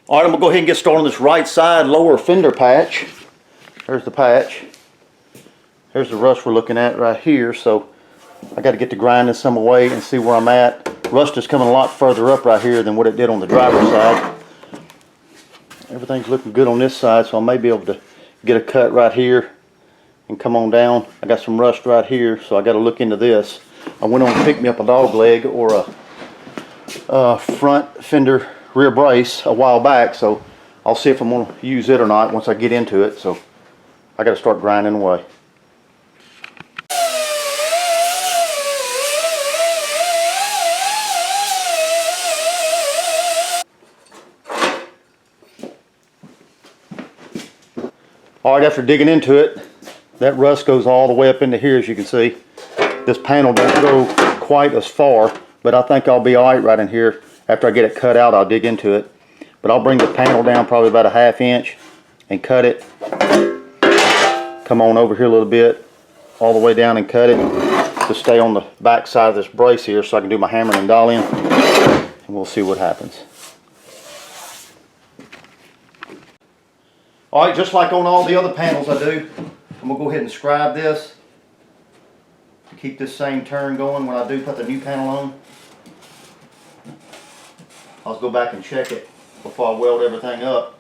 All right, I'm gonna go ahead and get started on this right side lower fender patch. There's the patch. There's the rust we're looking at right here. So I got to get to grinding some away and see where I'm at. Rust is coming a lot further up right here than what it did on the driver's side. Everything's looking good on this side, so I may be able to get a cut right here and come on down. I got some rust right here, so I got to look into this. I went on to pick me up a dog leg or a front fender rear brace a while back, so I'll see if I'm going to use it or not once I get into it. So I got to start grinding away. All right, after digging into it, that rust goes all the way up into here, as you can see. This panel don't go quite as far, but I think I'll be all right in here. After I get it cut out, I'll dig into it. But I'll bring the panel down probably about a ½ inch and cut it. Come on over here a little bit, all the way down and cut it to stay on the back side of this brace here so I can do my hammering and dollying, and we'll see what happens. All right, just like on all the other panels I do, I'm gonna go ahead and scribe this to keep this same turn going when I do put the new panel on. I'll go back and check it before I weld everything up.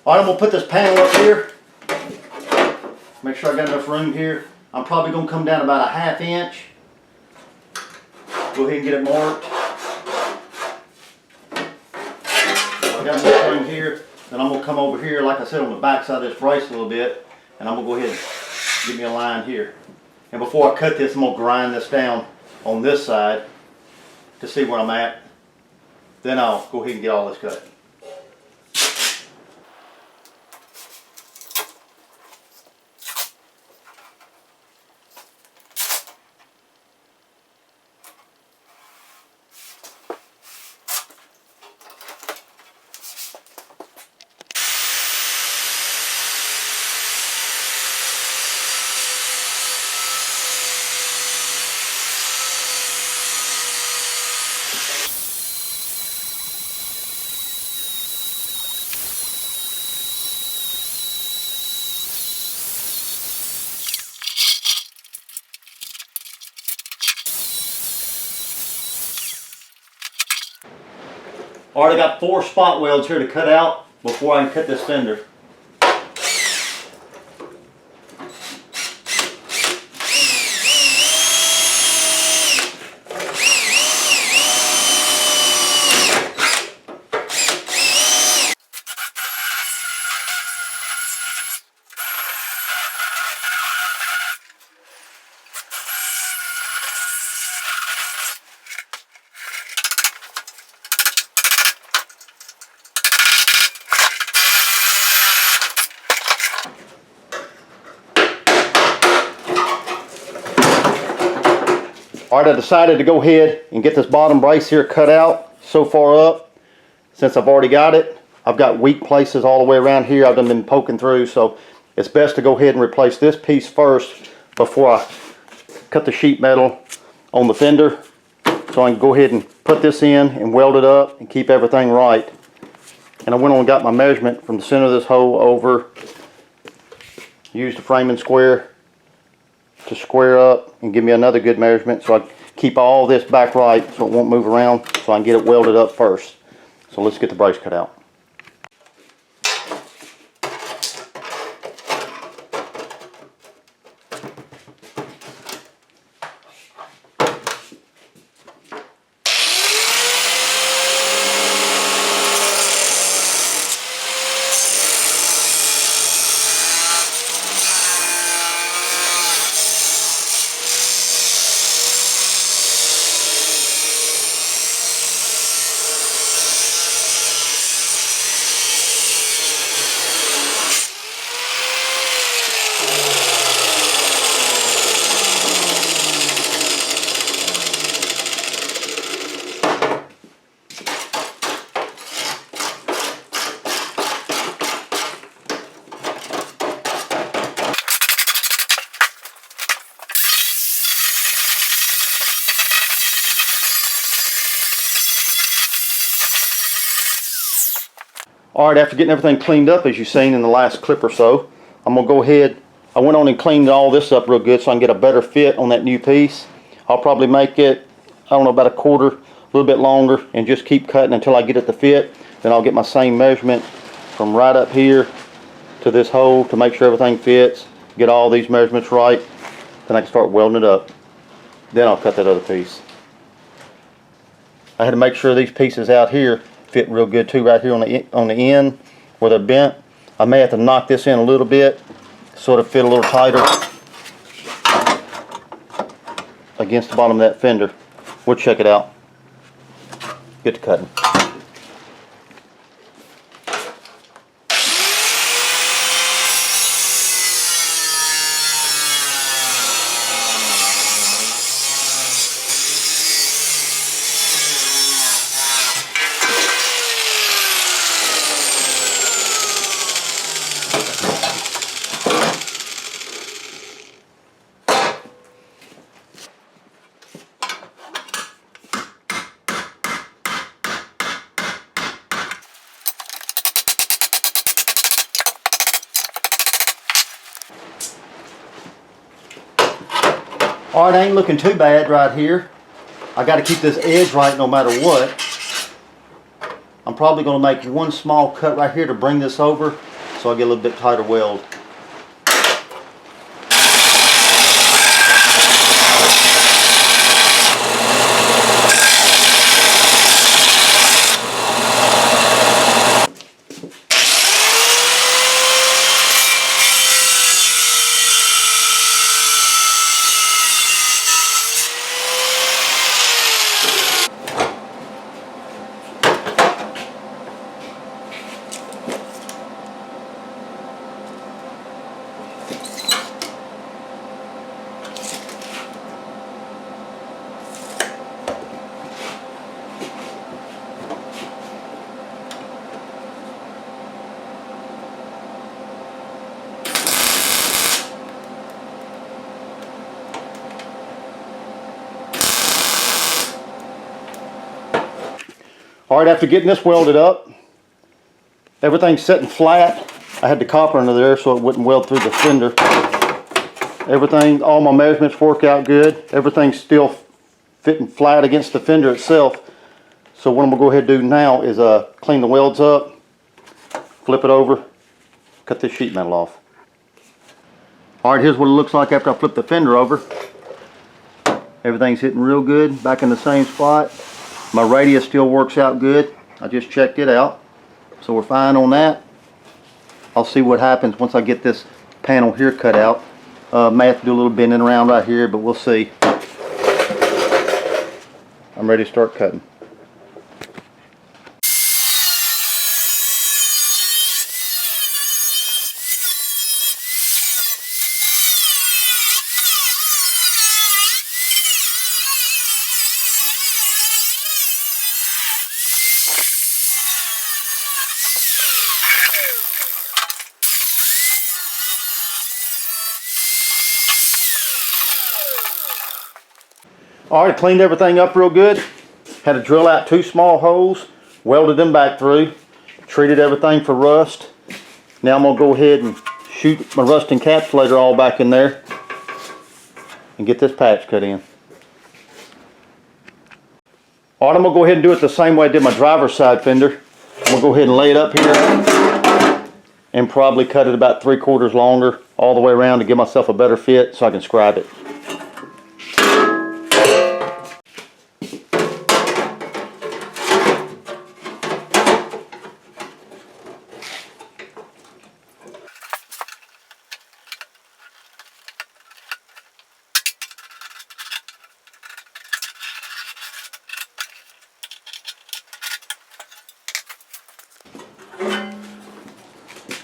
All right, I'm gonna put this panel up here. Make sure I got enough room here. I'm probably gonna come down about a ½ inch. Go ahead and get it marked. So I got enough room here. Then I'm gonna come over here, like I said, on the back side of this brace a little bit, and I'm gonna go ahead and give me a line here. And before I cut this, I'm gonna grind this down on this side to see where I'm at. Then I'll go ahead and get all this cut. All right, I got 4 spot welds here to cut out before I can cut this fender. All right, I decided to go ahead and get this bottom brace here cut out so far up. Since I've already got it, I've got weak places all the way around here I've been poking through, so it's best to go ahead and replace this piece first before I cut the sheet metal on the fender. So I can go ahead and put this in and weld it up and keep everything right. And I went on and got my measurement from the center of this hole over, used a framing square to square up and give me another good measurement so I keep all this back right so it won't move around, so I can get it welded up first. So let's get the brace cut out. Alright, after getting everything cleaned up as you've seen in the last clip or so, I'm going to go ahead. I went on and cleaned all this up real good so I can get a better fit on that new piece. I'll probably make it, I don't know, about a quarter, a little bit longer, and just keep cutting until I get it to fit. Then I'll get my same measurement from right up here to this hole to make sure everything fits. Get all these measurements right. Then I can start welding it up. Then I'll cut that other piece. I had to make sure these pieces out here fit real good too, right here on the end where they're bent. I may have to knock this in a little bit, sort of fit a little tighter against the bottom of that fender. We'll check it out. Get to cutting. Alright, I ain't looking too bad right here. I got to keep this edge right no matter what. I'm probably going to make one small cut right here to bring this over so I get a little bit tighter weld. Alright, after getting this welded up, everything's sitting flat. I had the copper under there so it wouldn't weld through the fender. Everything, all my measurements work out good. Everything's still fitting flat against the fender itself. So what I'm going to go ahead and do now is clean the welds up, flip it over, cut this sheet metal off. Alright, here's what it looks like after I flip the fender over. Everything's hitting real good, back in the same spot. My radius still works out good. I just checked it out. So we're fine on that. I'll see what happens once I get this panel here cut out. May have to do a little bending around right here, but we'll see. I'm ready to start cutting. Alright, cleaned everything up real good. Had to drill out 2 small holes, welded them back through, treated everything for rust. Now I'm going to go ahead and shoot my rust encapsulator all back in there and get this patch cut in. Alright, I'm going to go ahead and do it the same way I did my driver's side fender. I'm going to go ahead and lay it up here and probably cut it about 3/4 longer all the way around to give myself a better fit so I can scribe it.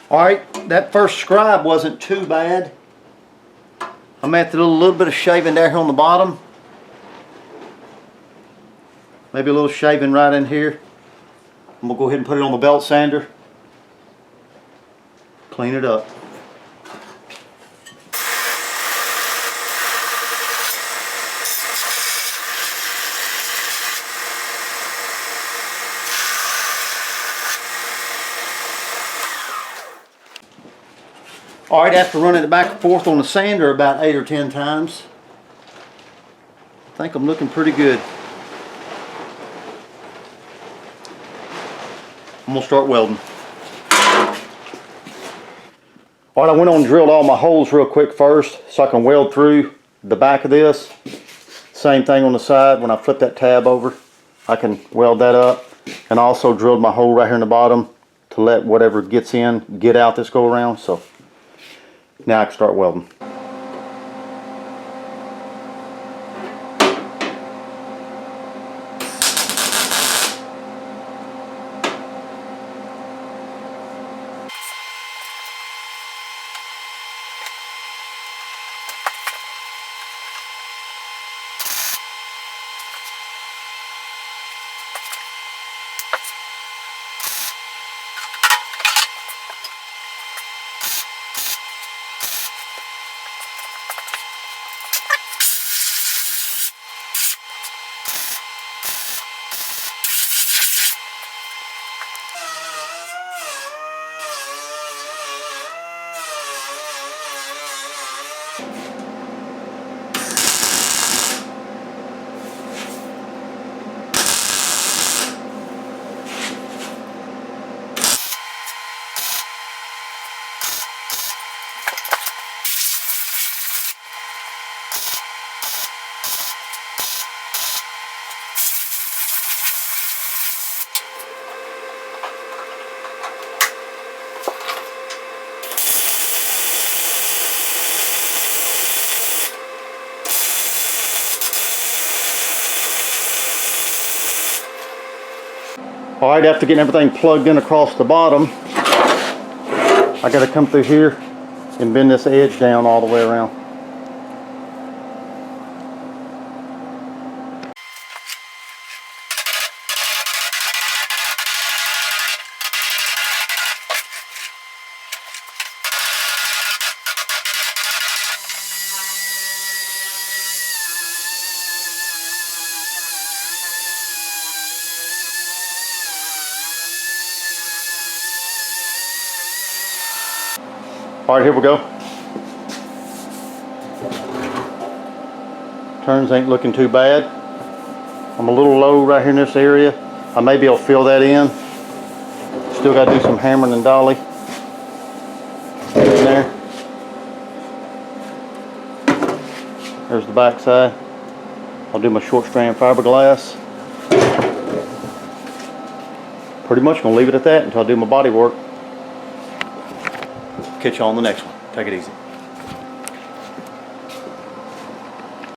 Alright, that first scribe wasn't too bad. I may have to do a little bit of shaving down here on the bottom. Maybe a little shaving right in here. I'm going to go ahead and put it on the belt sander. Clean it up. All right, after running it back and forth on the sander about 8 or 10 times, I think I'm looking pretty good. I'm gonna start welding. All right, I went on and drilled all my holes real quick first so I can weld through the back of this. Same thing on the side. When I flip that tab over, I can weld that up. And I also drilled my hole right here in the bottom to let whatever gets in get out this go around. So now I can start welding. All right, after getting everything plugged in across the bottom, I got to come through here and bend this edge down all the way around. All right, here we go. Turns ain't looking too bad. I'm a little low right here in this area. I may be able to fill that in. Still got to do some hammering and dolly. In there. There's the back side. I'll do my short strand fiberglass. Pretty much gonna leave it at that until I do my body work. Catch you on the next one. Take it easy.